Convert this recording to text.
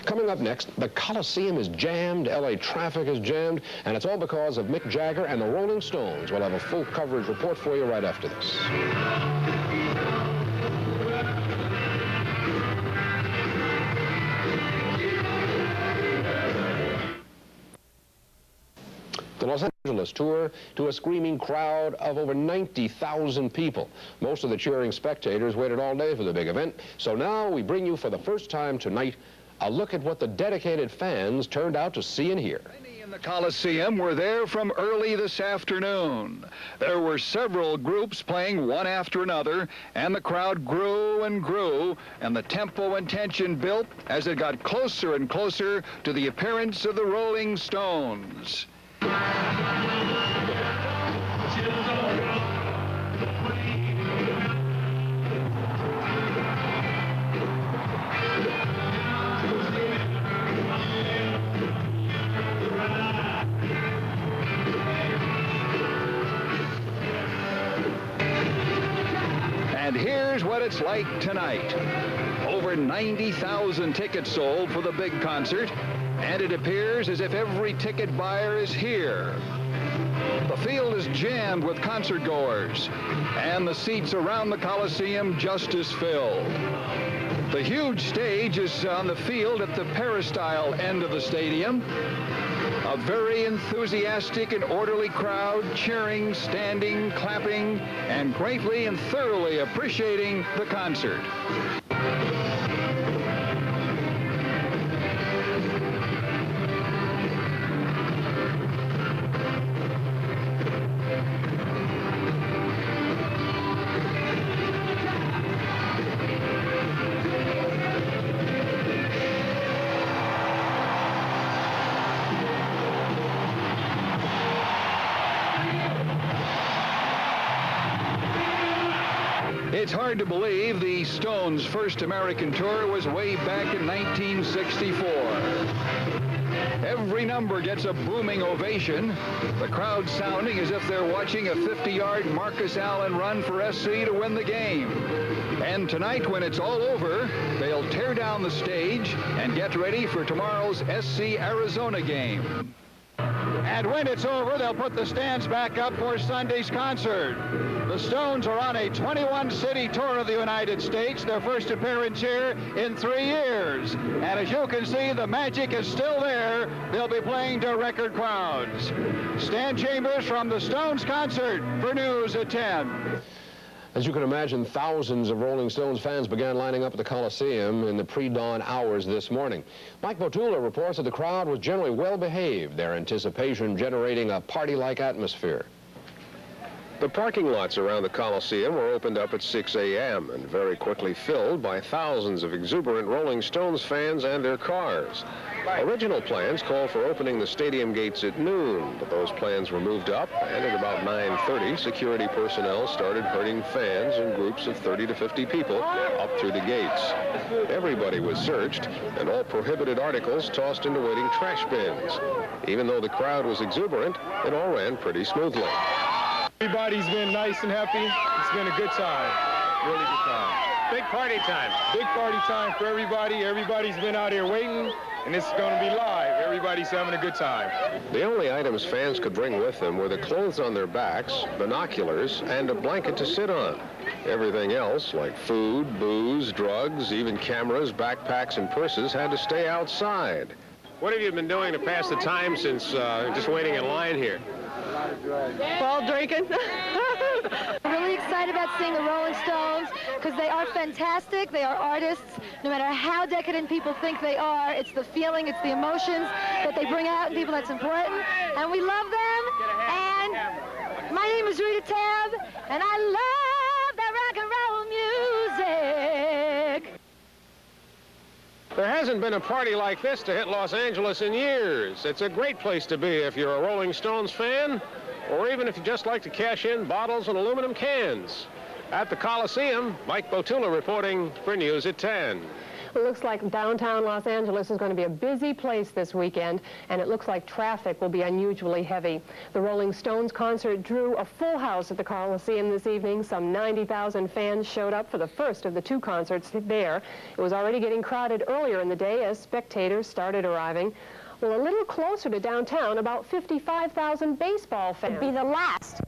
Coming up next, the Coliseum is jammed, LA traffic is jammed, and it's all because of Mick Jagger and the Rolling Stones. We'll have a full coverage report for you right after this. The Los Angeles tour to a screaming crowd of over 90,000 people. Most of the cheering spectators waited all day for the big event. So now we bring you for the first time tonight a look at what the dedicated fans turned out to see and hear. In the Coliseum were there from early this afternoon. There were several groups playing one after another, and the crowd grew and grew, and the tempo and tension built as it got closer and closer to the appearance of the Rolling Stones. And here's what it's like tonight. Over 90,000 tickets sold for the big concert, and it appears as if every ticket buyer is here. The field is jammed with concert goers, and the seats around the Coliseum just as filled. The huge stage is on the field at the peristyle end of the stadium. A very enthusiastic and orderly crowd cheering, standing, clapping, and greatly and thoroughly appreciating the concert. It's hard to believe the Stones' first American tour was way back in 1964. Every number gets a booming ovation, the crowd sounding as if they're watching a 50-yard Marcus Allen run for SC to win the game. And tonight, when it's all over, they'll tear down the stage and get ready for tomorrow's SC Arizona game. And when it's over, they'll put the stands back up for Sunday's concert. The Stones are on a 21-city tour of the United States, their first appearance here in 3 years. And as you can see, the magic is still there. They'll be playing to record crowds. Stan Chambers from the Stones concert for News at 10. As you can imagine, thousands of Rolling Stones fans began lining up at the Coliseum in the pre-dawn hours this morning. Mike Botula reports that the crowd was generally well-behaved, their anticipation generating a party-like atmosphere. The parking lots around the Coliseum were opened up at 6 a.m. and very quickly filled by thousands of exuberant Rolling Stones fans and their cars. Original plans called for opening the stadium gates at noon, but those plans were moved up, and at about 9:30, security personnel started herding fans in groups of 30 to 50 people up through the gates. Everybody was searched, and all prohibited articles tossed into waiting trash bins. Even though the crowd was exuberant, it all ran pretty smoothly. Everybody's been nice and happy. It's been a good time, really good time. Big party time. Big party time for everybody. Everybody's been out here waiting, and it's going to be live. Everybody's having a good time. The only items fans could bring with them were the clothes on their backs, binoculars, and a blanket to sit on. Everything else, like food, booze, drugs, even cameras, backpacks, and purses, had to stay outside. What have you been doing to pass the time since just waiting in line here? Ball drinking. I'm really excited about seeing the Rolling Stones because they are fantastic. They are artists. No matter how decadent people think they are, it's the feeling, it's the emotions that they bring out in people that's important. And we love them. And my name is Rita Tab, and I love that rock and roll music. There hasn't been a party like this to hit Los Angeles in years. It's a great place to be if you're a Rolling Stones fan, or even if you just like to cash in bottles and aluminum cans. At the Coliseum, Mike Botula reporting for News at 10. It looks like downtown Los Angeles is going to be a busy place this weekend, and it looks like traffic will be unusually heavy. The Rolling Stones concert drew a full house at the Coliseum this evening. Some 90,000 fans showed up for the first of the two concerts there. It was already getting crowded earlier in the day as spectators started arriving. Well, a little closer to downtown, about 55,000 baseball fans. It'd be the last